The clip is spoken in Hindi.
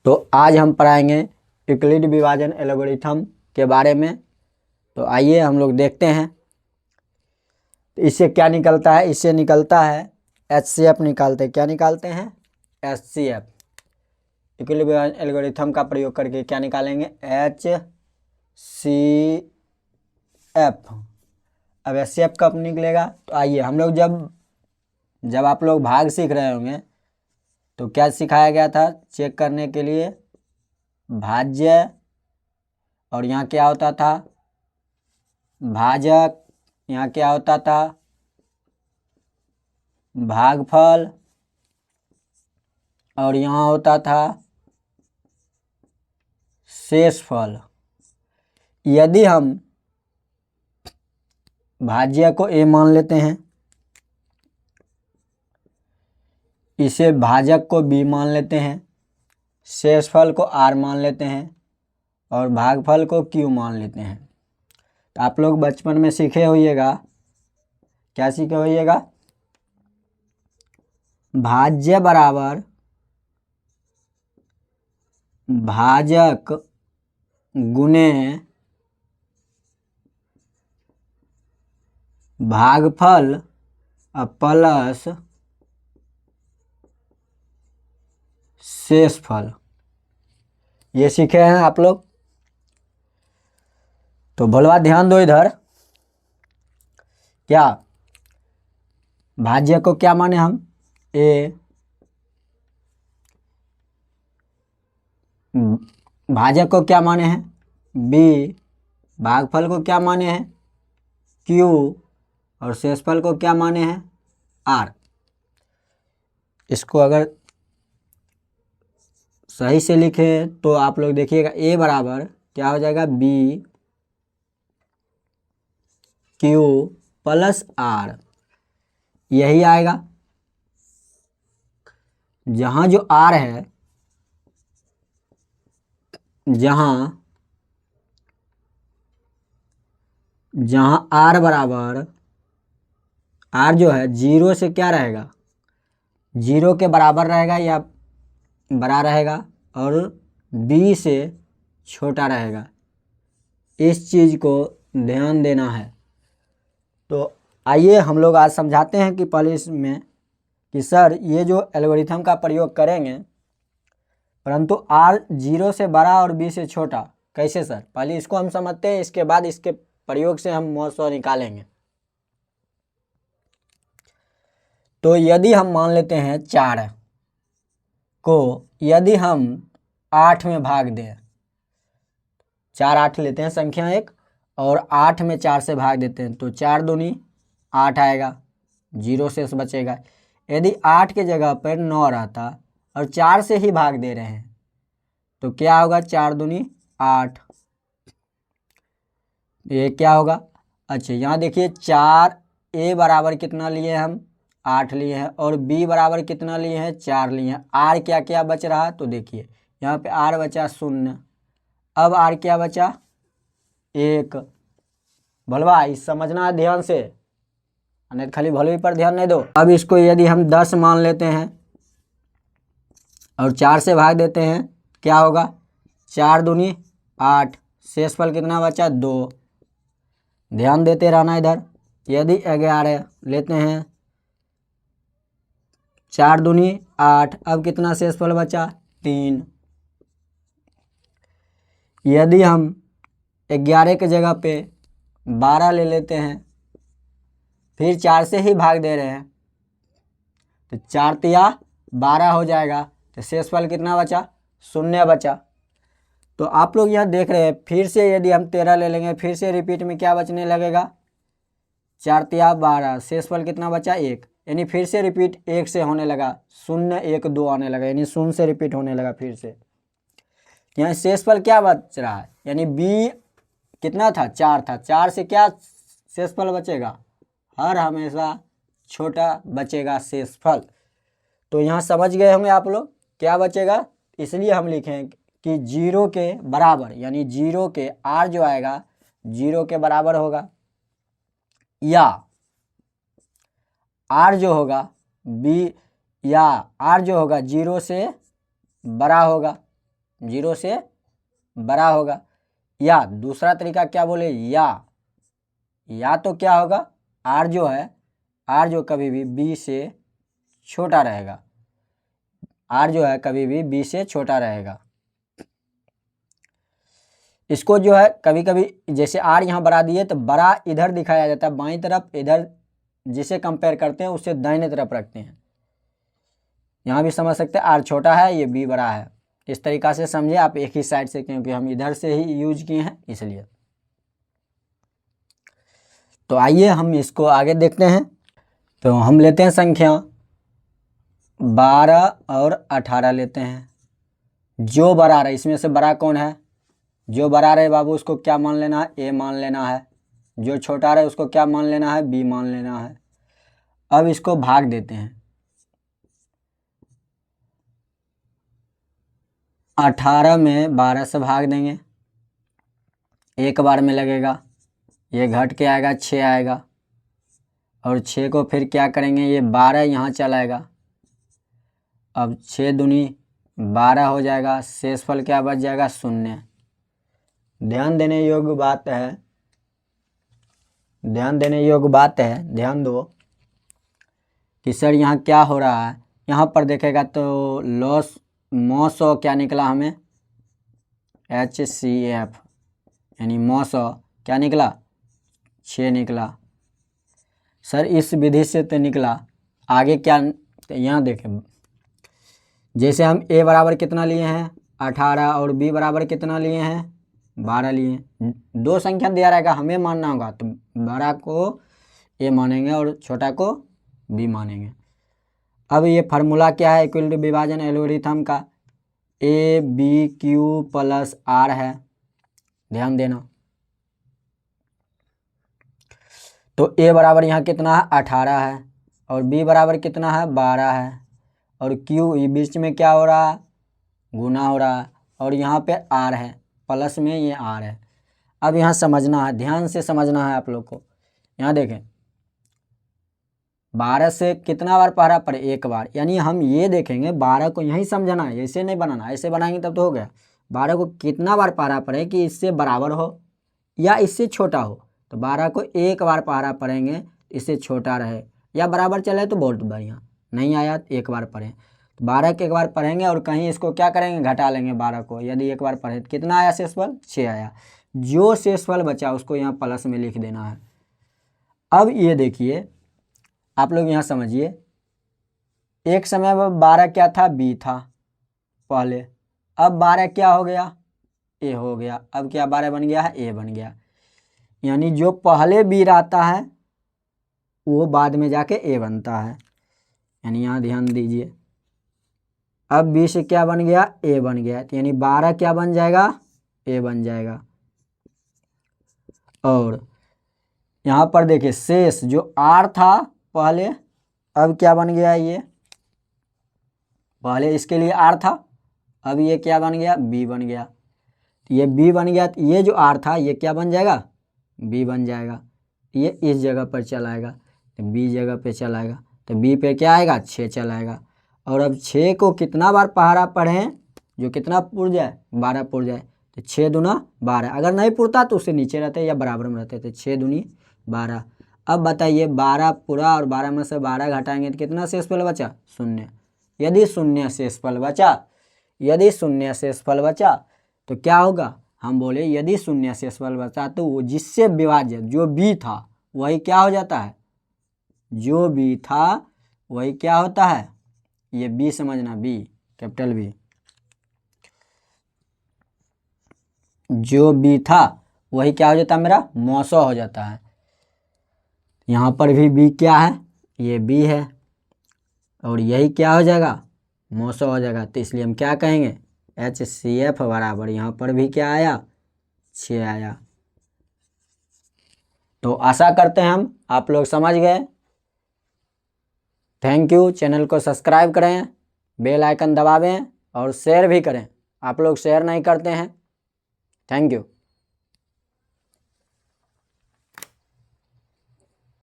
तो आज हम पढ़ाएंगे यूक्लिड विभाजन एल्गोरिथम के बारे में। तो आइए हम लोग देखते हैं। तो इससे क्या निकलता है? इससे निकलता है HCF निकालते हैं। क्या निकालते हैं? HCF। यूक्लिड विभाजन एल्गोरिथम का प्रयोग करके क्या निकालेंगे? HCF। अब HCF कब निकलेगा? तो आइए हम लोग जब आप लोग भाग सीख रहे होंगे तो क्या सिखाया गया था चेक करने के लिए? भाज्य, और यहाँ क्या होता था? भाजक। यहाँ क्या होता था? भागफल। और यहाँ होता था शेषफल। यदि हम भाज्य को A मान लेते हैं, इसे भाजक को B मान लेते हैं, शेषफल को R मान लेते हैं और भागफल को Q मान लेते हैं। तो आप लोग बचपन में सीखे होइएगा। क्या सीखे होइएगा? भाज्य बराबर भाजक गुने भागफल प्लस शेषफल। ये सीखे हैं आप लोग। तो भोलवा ध्यान दो इधर। क्या भाज्य को क्या माने हम? A। भाजक को क्या माने हैं? B। भागफल को क्या माने हैं? Q। और शेषफल को क्या माने हैं? R। इसको अगर सही से लिखें तो आप लोग देखिएगा A बराबर क्या हो जाएगा? B Q plus R। यही आएगा। जहाँ जो R है, जहाँ R बराबर, R जो है 0 से क्या रहेगा? 0 के बराबर रहेगा या बड़ा रहेगा, और B से छोटा रहेगा। इस चीज़ को ध्यान देना है। तो आइए हम लोग आज समझाते हैं कि पहले इसमें कि सर ये जो एल्गोरिथम का प्रयोग करेंगे, परंतु R 0 से बड़ा और B से छोटा कैसे सर? पहले इसको हम समझते हैं, इसके बाद इसके प्रयोग से हम मौजूद निकालेंगे। तो यदि हम मान लेते हैं 4 को यदि हम 8 में भाग दें, 4 8 लेते हैं संख्या एक, और 8 में 4 से भाग देते हैं तो 4 दूनी 8 आएगा, 0 शेष बचेगा। यदि 8 के जगह पर 9 रहता और 4 से ही भाग दे रहे हैं तो क्या होगा? 4 दूनी 8। ये क्या होगा? अच्छा यहाँ देखिए 4 A बराबर कितना लिए हम? 8 लिए हैं, और B बराबर कितना लिए हैं? 4 लिए हैं। R क्या क्या बच रहा? तो देखिए यहाँ पे R बचा 0। अब R क्या बचा? 1। भलवा इस समझना है ध्यान से, नहीं खाली भलवी पर ध्यान नहीं दो। अब इसको यदि हम 10 मान लेते हैं और 4 से भाग देते हैं, क्या होगा? 4 दूनी 8। शेषफल कितना बचा? 2। ध्यान देते रहना इधर। यदि 11 लेते हैं, 4 दूनी 8। अब कितना शेषफल बचा? 3। यदि हम 11 के जगह पे 12 ले लेते हैं, फिर 4 से ही भाग दे रहे हैं तो 4 तिया 12 हो जाएगा। तो शेषफल कितना बचा? 0 बचा। तो आप लोग यहाँ देख रहे हैं, फिर से यदि हम 13 ले लेंगे, फिर से रिपीट में क्या बचने लगेगा? 4 तिया 12। शेषफल कितना बचा? 1। यानी फिर से रिपीट 1 से होने लगा, 0 1 2 आने लगा, यानी 0 से रिपीट होने लगा फिर से। यहाँ शेषफल क्या बच रहा है? यानी B कितना था? 4 था। 4 से क्या शेषफल बचेगा? हर हमेशा छोटा बचेगा शेषफल। तो यहाँ समझ गए होंगे आप लोग क्या बचेगा। इसलिए हम लिखें कि 0 के बराबर, यानी 0 के R जो आएगा 0 के बराबर होगा, या R जो होगा B, या R जो होगा 0 से बड़ा होगा। 0 से बड़ा होगा। या दूसरा तरीका क्या बोले, या तो क्या होगा, r जो है, r जो कभी भी b से छोटा रहेगा, r जो है कभी भी b से छोटा रहेगा। इसको जो है कभी कभी जैसे r यहाँ बढ़ा दिए तो बड़ा इधर दिखाया जाता है, बाईं तरफ, इधर जिसे कंपेयर करते हैं उससे दाहिने तरफ रखते हैं। यहाँ भी समझ सकते हैं r छोटा है, ये b बड़ा है। इस तरीक़ा से समझे आप एक ही साइड से, क्योंकि हम इधर से ही यूज किए हैं इसलिए। तो आइए हम इसको आगे देखते हैं। तो हम लेते हैं संख्या 12 और 18 लेते हैं। जो बड़ा रहा, इसमें से बड़ा कौन है, जो बड़ा रहे बाबू उसको क्या मान लेना है, a मान लेना है। जो छोटा रहे उसको क्या मान लेना है, b मान लेना है। अब इसको भाग देते हैं। 18 में 12 से भाग देंगे, एक बार में लगेगा, ये घट के आएगा 6 आएगा, और 6 को फिर क्या करेंगे, ये 12 यहाँ चलाएगा। अब 6 दूनी 12 हो जाएगा, शेषफल क्या बच जाएगा, 0। ध्यान देने योग्य बात है, ध्यान देने योग्य बात है, ध्यान दो कि सर यहाँ क्या हो रहा है। यहाँ पर देखेगा तो लॉस 900 क्या निकला हमें, HCF, यानी 900 क्या निकला, 6 निकला। सर इस विधि से तो निकला, आगे क्या, तो यहाँ देखें, जैसे हम a बराबर कितना लिए हैं 18 और b बराबर कितना लिए हैं 12 लिए हैं। दो संख्या दिया रहेगा, हमें मानना होगा, तो बड़ा को a मानेंगे और छोटा को b मानेंगे। अब ये फार्मूला क्या है, इक्वलिटी विभाजन एल्गोरिथम का, a b q plus r है, ध्यान देना। तो a बराबर यहाँ कितना है 18 है, और b बराबर कितना है 12 है, और q ये बीच में क्या हो रहा है, गुना हो रहा है, और यहाँ पे r है, प्लस में ये r है। अब यहाँ समझना है, ध्यान से समझना है आप लोग को। यहाँ देखें 12 से कितना बार पहरा पड़े, एक बार, यानी हम ये देखेंगे 12 को यहीं समझना है, ऐसे नहीं बनाना, ऐसे बनाएंगे तब तो हो गया। 12 को कितना बार पहरा पड़े कि इससे बराबर हो या इससे छोटा हो, तो 12 को एक बार पहरा पड़ेंगे, इससे छोटा रहे या बराबर चले तो बहुत बढ़िया, नहीं आया तो एक बार पढ़ें। तो 12 के एक बार पढ़ेंगे और कहीं इसको क्या करेंगे, घटा लेंगे 12 को। यदि एक बार पढ़े तो कितना आया शेषफल, 6 आया। जो शेषफल बचा उसको यहाँ प्लस में लिख देना है। अब ये देखिए आप लोग यहाँ समझिए, एक समय में 12 क्या था, b था पहले, अब 12 क्या हो गया, a हो गया। अब क्या 12 बन गया है, a बन गया, यानी जो पहले b रहता है वो बाद में जाके a बनता है। यानी यहाँ ध्यान दीजिए, अब b से क्या बन गया, a बन गया, तो यानी 12 क्या बन जाएगा, a बन जाएगा। और यहाँ पर देखिए शेष जो r था पहले, अब क्या बन गया, ये पहले इसके लिए r था, अब ये क्या बन गया, b बन गया। तो ये b बन गया, तो ये जो r था ये क्या बन जाएगा, b बन जाएगा। ये इस जगह पर चलाएगा, तो b जगह पे चलाएगा, तो b पे क्या आएगा, 6 चलाएगा। और अब 6 को कितना बार पहाड़ा पढ़ें, जो कितना पुर जाए, 12 पुर जाए, तो 6 दूना 12। अगर नहीं पुरता तो उससे नीचे रहते या बराबर में रहते, तो 6 दूनी 12। अब बताइए 12 पूरा और 12 में से 12 घटाएंगे तो कितना शेषफल बचा, 0। यदि 0 शेषफल बचा, यदि 0 शेषफल बचा तो क्या होगा, हम बोले यदि 0 शेषफल बचा तो वो जिससे विभाज्य जो b था वही क्या हो जाता है, जो b था वही क्या होता है, ये b समझना, b कैपिटल B, जो b था वही क्या हो जाता है, मेरा 900 हो जाता है। यहाँ पर भी b क्या है, ये b है, और यही क्या हो जाएगा, 900 हो जाएगा। तो इसलिए हम क्या कहेंगे, HCF बराबर, यहाँ पर भी क्या आया, 6 आया। तो आशा करते हैं हम आप लोग समझ गए। Thank you. चैनल को सब्सक्राइब करें, बेल आइकन दबावें और शेयर भी करें। आप लोग शेयर नहीं करते हैं। Thank you.